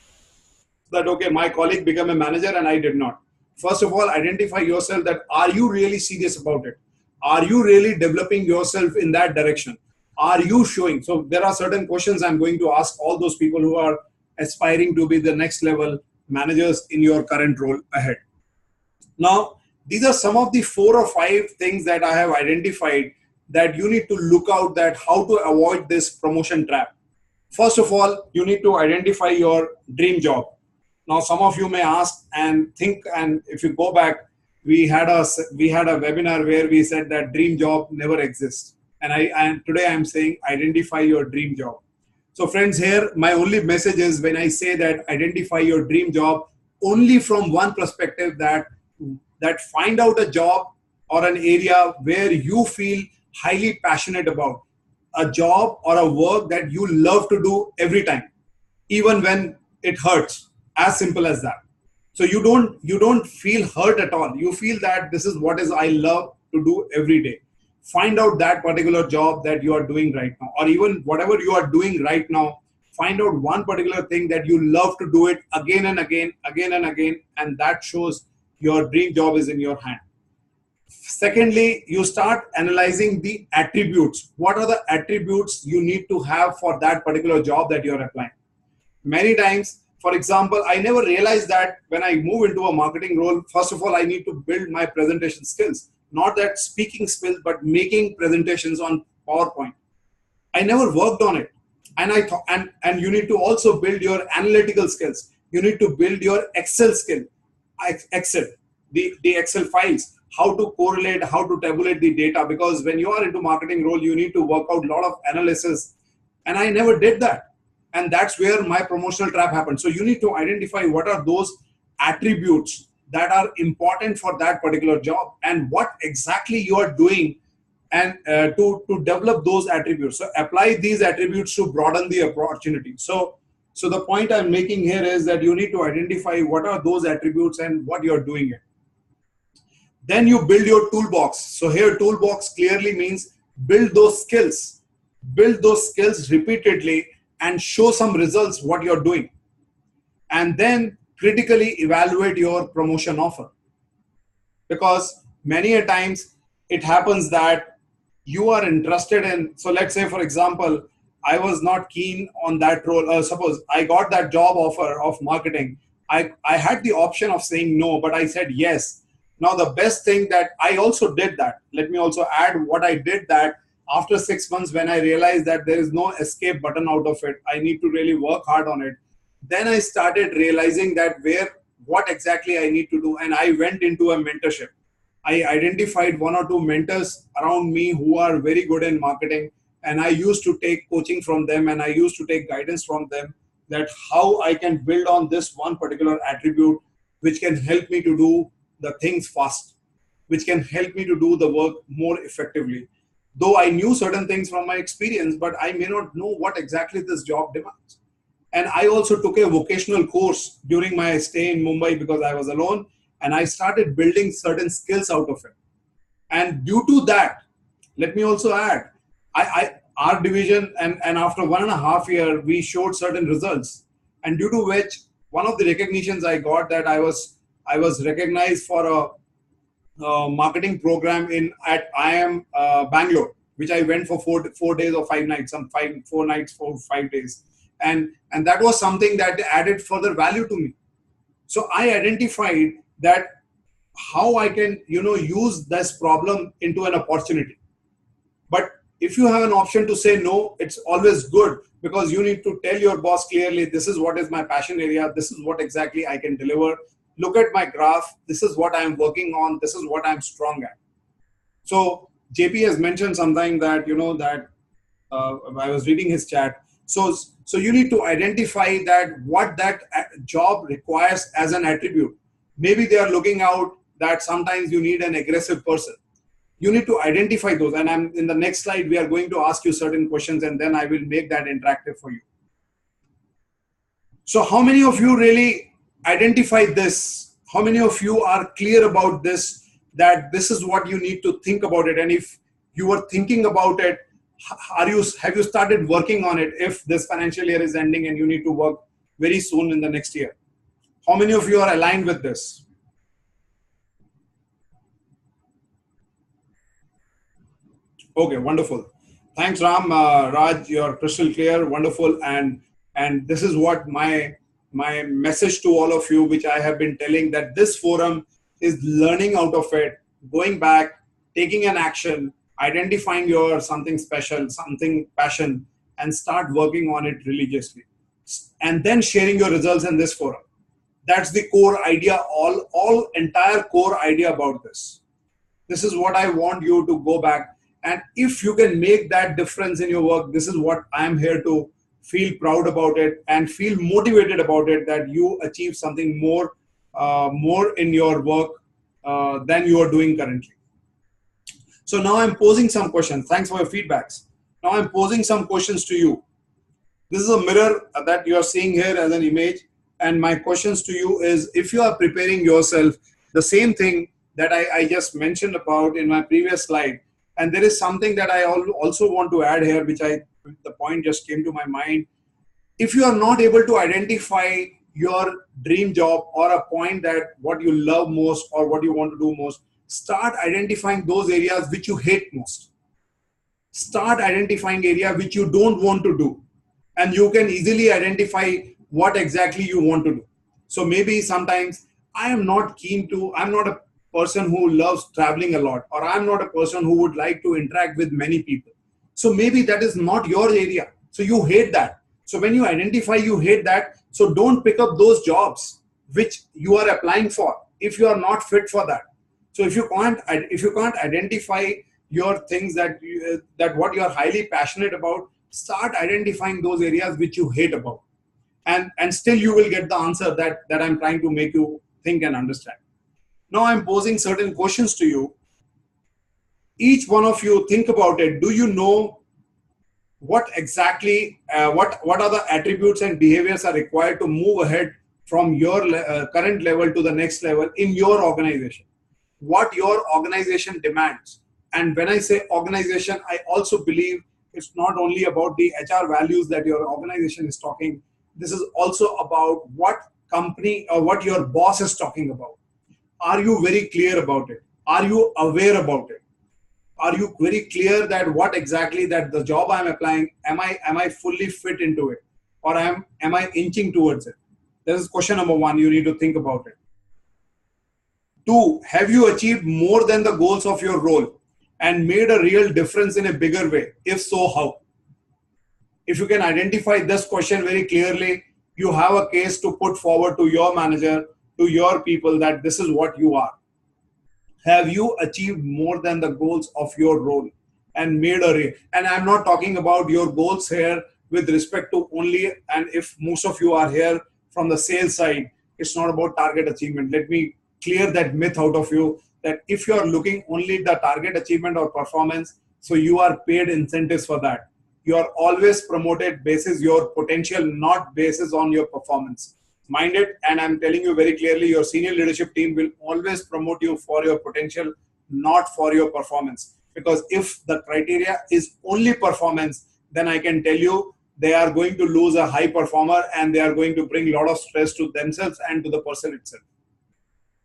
That, okay, my colleague became a manager and I did not. First of all, identify yourself that are you really serious about it? Are you really developing yourself in that direction? Are you showing? So there are certain questions I'm going to ask all those people who are aspiring to be the next level managers in your current role ahead. Now, these are some of the 4 or 5 things that I have identified that you need to look out that how to avoid this promotion trap. First of all, you need to identify your dream job. Now, some of you may ask and think, and if you go back, we had a webinar where we said that dream job never exists. And today I'm saying identify your dream job. So friends, here my only message is when I say that identify your dream job, only from one perspective, that find out a job or an area where you feel highly passionate about, a job or a work that you love to do every time, even when it hurts. As simple as that. So you don't feel hurt at all. You feel that this is what is I love to do every day. Find out that particular job that you are doing right now, or even whatever you are doing right now. Find out one particular thing that you love to do it again and again, and that shows your dream job is in your hand. Secondly, you start analyzing the attributes. What are the attributes you need to have for that particular job that you're applying? Many times, for example, I never realized that when I move into a marketing role, first of all, I need to build my presentation skills. Not that speaking skills, but making presentations on PowerPoint. I never worked on it. And I thought, and you need to also build your analytical skills. You need to build your Excel skill. Excel, the Excel files, how to correlate, how to tabulate the data, because when you are into marketing role, you need to work out a lot of analysis. And I never did that. And that's where my promotional trap happened. So you need to identify what are those attributes that are important for that particular job and what exactly you are doing, and to develop those attributes. So apply these attributes to broaden the opportunity. So the point I'm making here is that you need to identify what are those attributes and what you're doing it. Then you build your toolbox. So here toolbox clearly means build those skills. Build those skills repeatedly and show some results what you're doing. And then critically evaluate your promotion offer. Because many a times it happens that you are interested in, so let's say for example, I was not keen on that role. Suppose I got that job offer of marketing. I had the option of saying no, but I said yes. Now the best thing that I also did that, let me also add what I did that after 6 months, when I realized that there is no escape button out of it, I need to really work hard on it. Then I started realizing that what exactly I need to do. And I went into a mentorship. I identified 1 or 2 mentors around me who are very good in marketing. And I used to take coaching from them, and I used to take guidance from them, that how I can build on this one particular attribute, which can help me to do the things fast, which can help me to do the work more effectively. Though I knew certain things from my experience, but I may not know what exactly this job demands. And I also took a vocational course during my stay in Mumbai because I was alone, and I started building certain skills out of it. And due to that, let me also add, our division, and after 1.5 years, we showed certain results. And due to which, one of the recognitions I got, that I was recognized for a marketing program at IIM Bangalore, which I went for 4 days or 5 nights, 4 nights, 5 days. And that was something that added further value to me. So I identified that how I can, use this problem into an opportunity. But if you have an option to say no, it's always good, because you need to tell your boss clearly, this is what is my passion area. This is what exactly I can deliver. Look at my graph. This is what I'm working on. This is what I'm strong at. So JP has mentioned something that, I was reading his chat. So you need to identify that what that job requires as an attribute. Maybe they are looking out that sometimes you need an aggressive person. You need to identify those. And I'm in the next slide, we are going to ask you certain questions, and then I will make that interactive for you. So how many of you really identify this? How many of you are clear about this, that this is what you need to think about it? And if you were thinking about it, have you started working on it if this financial year is ending and you need to work very soon in the next year? How many of you are aligned with this? Okay, wonderful. Thanks, Ram. Raj, you're crystal clear, wonderful. And this is what my message to all of you, which I have been telling, that this forum is learning out of it, going back, taking an action, identifying your something special, something passion, and start working on it religiously. And then sharing your results in this forum. That's the core idea, all entire core idea about this. This is what I want you to go back. And if you can make that difference in your work, this is what I'm here to feel proud about it and feel motivated about it, that you achieve something more in your work than you are doing currently. So now I'm posing some questions. Thanks for your feedbacks. Now I'm posing some questions to you. This is a mirror that you are seeing here as an image. And my questions to you is, if you are preparing yourself, the same thing that I just mentioned about in my previous slide, and there is something that I also want to add here, which the point just came to my mind. If you are not able to identify your dream job or a point that what you love most or what you want to do most, start identifying those areas which you hate most. Start identifying area which you don't want to do. And you can easily identify what exactly you want to do. So maybe sometimes I'm not a person who loves traveling a lot, or I'm not a person who would like to interact with many people. So maybe that is not your area. So you hate that. So when you identify you hate that, so don't pick up those jobs which you are applying for if you are not fit for that. So if you can't identify your things that what you are highly passionate about, start identifying those areas which you hate about. And still you will get the answer that I'm trying to make you think and understand. Now I'm posing certain questions to you. Each one of you think about it. Do you know what exactly, what are the attributes and behaviors are required to move ahead from your current level to the next level in your organization? What your organization demands. And when I say organization, I also believe it's not only about the HR values that your organization is talking. This is also about what company or what your boss is talking about. Are you very clear about it? Are you aware about it? Are you very clear that what exactly that the job I'm applying, am I fully fit into it? Or am I inching towards it? This is question number one. You need to think about it. 2, have you achieved more than the goals of your role and made a real difference in a bigger way? If so, how? If you can identify this question very clearly, you have a case to put forward to your manager, to your people, that this is what you are. Have you achieved more than the goals of your role and made a and I'm not talking about your goals here with respect to only, and if most of you are here from the sales side, it's not about target achievement. Let me clear that myth out of you, that if you are looking only the target achievement or performance, so you are paid incentives for that. You are always promoted basis your potential, not basis on your performance. Mind it, and I'm telling you very clearly, your senior leadership team will always promote you for your potential, not for your performance. Because if the criteria is only performance, then I can tell you they are going to lose a high performer and they are going to bring a lot of stress to themselves and to the person itself.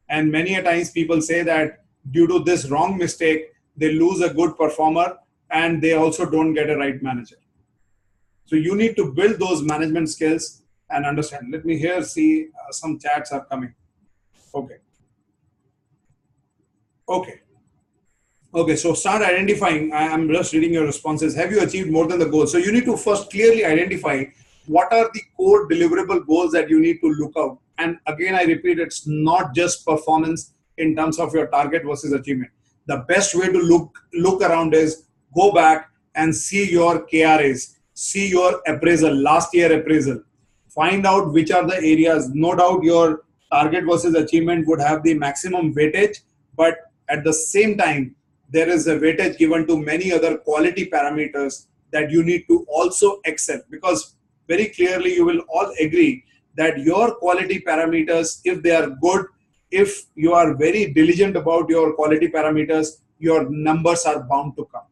And many a times people say that due to this wrong mistake, they lose a good performer and they also don't get a right manager. So you need to build those management skills and understand. Let me here see some chats are coming. Okay. So start identifying. I'm just reading your responses. Have you achieved more than the goal? So you need to first clearly identify what are the core deliverable goals that you need to look out. And again, I repeat, it's not just performance in terms of your target versus achievement. The best way to look around is go back and see your KRAs. see your appraisal, last year appraisal. Find out which are the areas. No doubt your target versus achievement would have the maximum weightage, but at the same time, there is a weightage given to many other quality parameters that you need to also excel, because very clearly you will all agree that your quality parameters, if they are good, if you are very diligent about your quality parameters, your numbers are bound to come.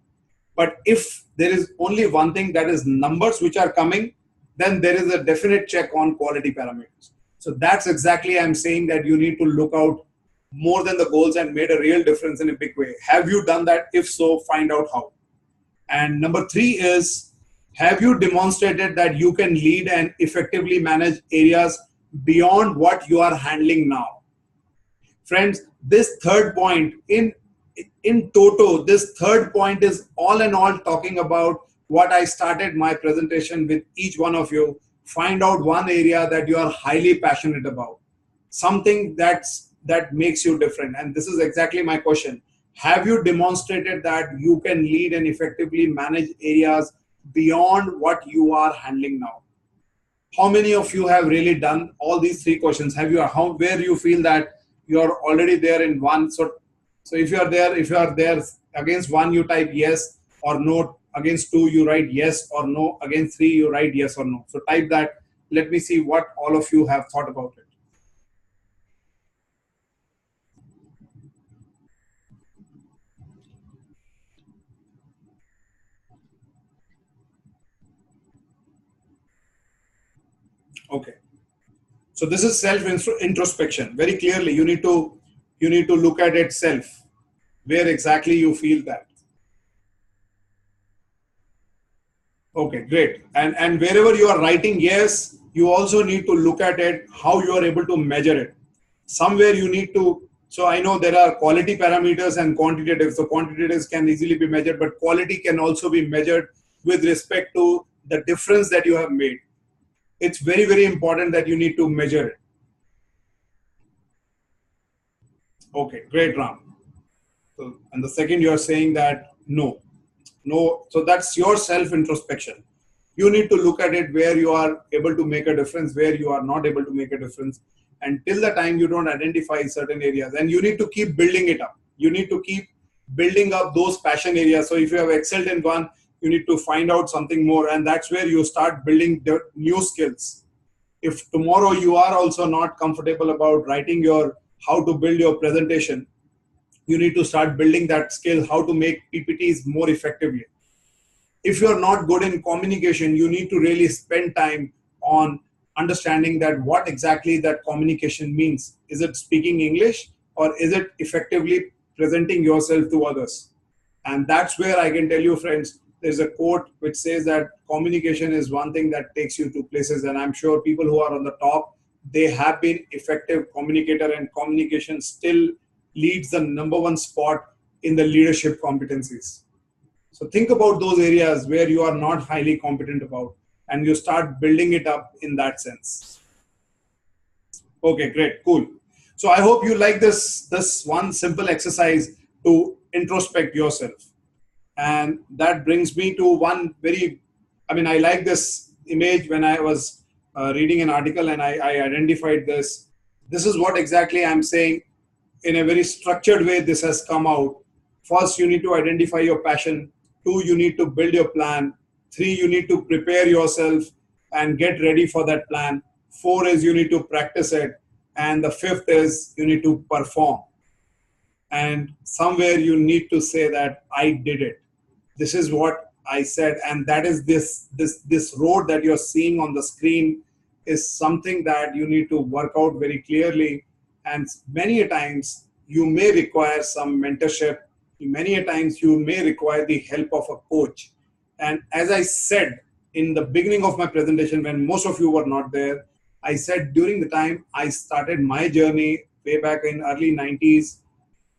But if there is only one thing, that is numbers which are coming, then there is a definite check on quality parameters. So that's exactly I'm saying that you need to look out more than the goals and made a real difference in a big way. Have you done that? If so, find out how. And number 3 is, have you demonstrated that you can lead and effectively manage areas beyond what you are handling now? Friends, this third point in toto, this third point is all in all talking about what I started my presentation with each one of you. Find out one area that you are highly passionate about, something that makes you different. And this is exactly my question. Have you demonstrated that you can lead and effectively manage areas beyond what you are handling now? How many of you have really done all these 3 questions? Have you, where you feel that you're already there in one? So if you are there against 1, you type yes or no. Against 2, you write yes or no. Against 3, you write yes or no. So type that. Let me see what all of you have thought about it. Okay. So this is self introspection. Very clearly, you need to look at it self, where exactly you feel that. Okay, great. And wherever you are writing yes, you also need to look at it, how you are able to measure it. Somewhere you need to, so I know there are quality parameters and quantitative. So quantitatives can easily be measured, but quality can also be measured with respect to the difference that you have made. It's very, very important that you need to measure it. Okay, great, Ram. So, and the second you are saying that no. So that's your self introspection. You need to look at it where you are able to make a difference, where you are not able to make a difference. And till the time you don't identify certain areas, and you need to keep building it up. You need to keep building up those passion areas. So if you have excelled in one, you need to find out something more. And that's where you start building the new skills. If tomorrow you are also not comfortable about writing how to build your presentation, you need to start building that skill, how to make PPTs more effectively. If you're not good in communication, you need to really spend time on understanding that what exactly that communication means. Is it speaking English, or is it effectively presenting yourself to others? And that's where I can tell you, friends, there's a quote which says that communication is one thing that takes you to places. And I'm sure people who are on the top, they have been effective communicator, and communication still leads the #1 spot in the leadership competencies. So think about those areas where you are not highly competent about, and you start building it up in that sense. Okay, great, cool. So I hope you like this one simple exercise to introspect yourself. And that brings me to one I like this image when I was reading an article, and I identified this. This is what exactly I'm saying. In a very structured way, this has come out. First, you need to identify your passion. 2, you need to build your plan. 3, you need to prepare yourself and get ready for that plan. 4 is you need to practice it. And the 5th is you need to perform. And somewhere you need to say that I did it. This is what I said. And that is this road that you're seeing on the screen is something that you need to work out very clearly. And many a times you may require some mentorship. Many a times you may require the help of a coach. And as I said in the beginning of my presentation, when most of you were not there, I said during the time I started my journey way back in early 90s,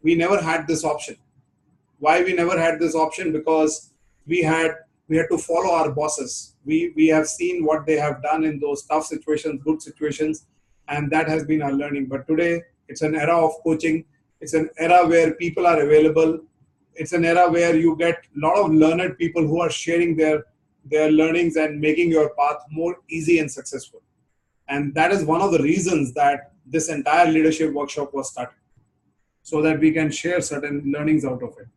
we never had this option. Why we never had this option? Because we had to follow our bosses. We have seen what they have done in those tough situations, good situations, and that has been our learning. But today, it's an era of coaching. It's an era where people are available. It's an era where you get a lot of learned people who are sharing their their learnings and making your path more easy and successful. And that is one of the reasons that this entire leadership workshop was started, so that we can share certain learnings out of it.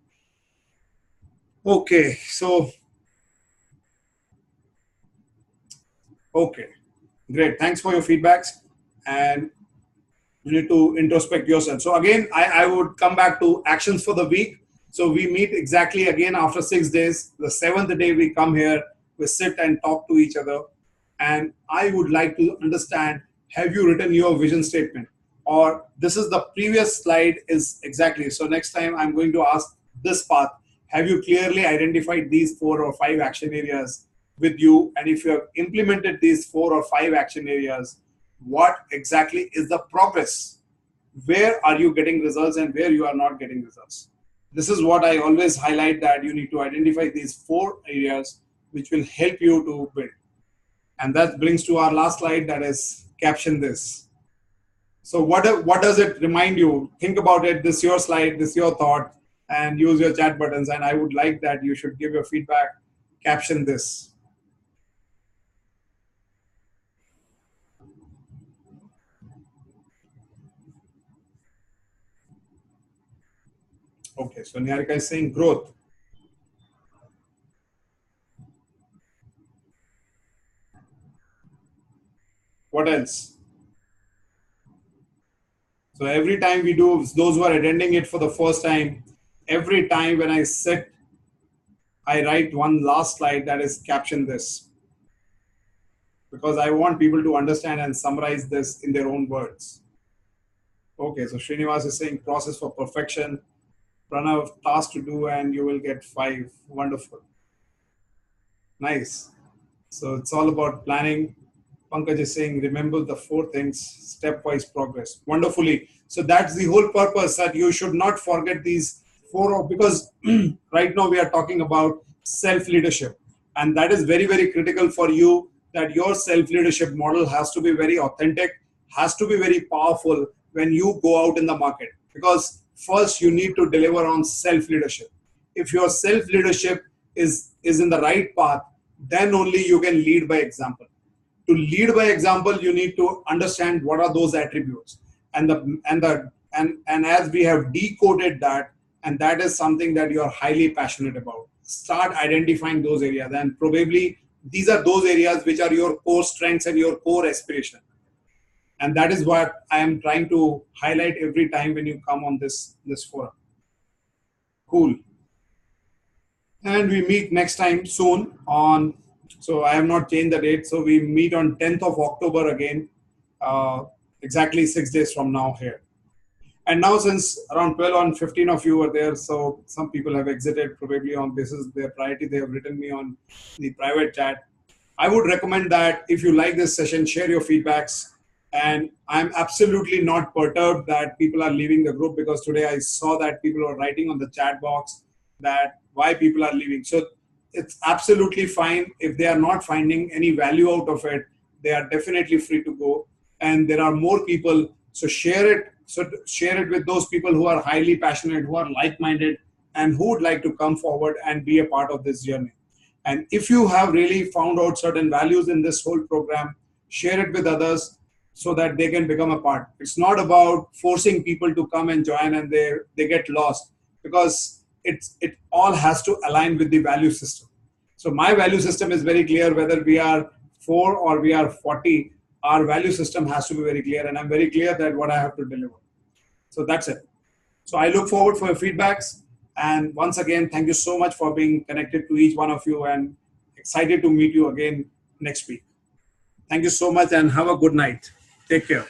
Okay, so, okay, great. Thanks for your feedbacks. And you need to introspect yourself. So again, I would come back to actions for the week. So we meet exactly again after 6 days. The 7th day we come here, we sit and talk to each other. And I would like to understand, have you written your vision statement? Or this is the previous slide is exactly. So next time I'm going to ask this path. Have you clearly identified these 4 or 5 action areas with you? And if you have implemented these 4 or 5 action areas, what exactly is the progress? Where are you getting results and where you are not getting results? This is what I always highlight, that you need to identify these 4 areas which will help you to build. And that brings to our last slide, that is caption this. So what does it remind you? Think about it. This is your slide, this is your thought, and use your chat buttons. And I would like that you should give your feedback. Caption this. Okay, so Niharika is saying growth. What else? So every time we do, those who are attending it for the first time, every time when I sit, I write one last slide, that is caption this. Because I want people to understand and summarize this in their own words. Okay, so Srinivas is saying process for perfection. Pranav, task to do, and you will get 5. Wonderful. Nice. So it's all about planning. Pankaj is saying, remember the 4 things, stepwise progress. Wonderfully. So that's the whole purpose, that you should not forget these 4, because right now we are talking about self-leadership. And that is very, very critical for you, that your self-leadership model has to be very authentic, has to be very powerful when you go out in the market. Because first you need to deliver on self-leadership. If your self-leadership is in the right path, then only you can lead by example. To lead by example, you need to understand what are those attributes, and as we have decoded that, and that is something that you are highly passionate about. Start identifying those areas, and probably these are those areas which are your core strengths and your core aspiration. And that is what I am trying to highlight every time when you come on this forum. Cool. And we meet next time soon on, so I have not changed the date. So we meet on 10th of October again, exactly 6 days from now here. And now since around 12 or 15 of you were there, so some people have exited probably on basis their priority. They have written me on the private chat. I would recommend that if you like this session, share your feedbacks. And I'm absolutely not perturbed that people are leaving the group, because today I saw that people are writing on the chat box that why people are leaving. So it's absolutely fine. If they are not finding any value out of it, they are definitely free to go. And there are more people. So share it. So share it with those people who are highly passionate, who are like-minded, and who would like to come forward and be a part of this journey. And if you have really found out certain values in this whole program, share it with others so that they can become a part. It's not about forcing people to come and join and they get lost, because it all has to align with the value system. So my value system is very clear. Whether we are 4 or we are 40, our value system has to be very clear, and I'm very clear that what I have to deliver. So that's it. So I look forward for your feedbacks. And once again, thank you so much for being connected to each one of you, and excited to meet you again next week. Thank you so much and have a good night. Take care.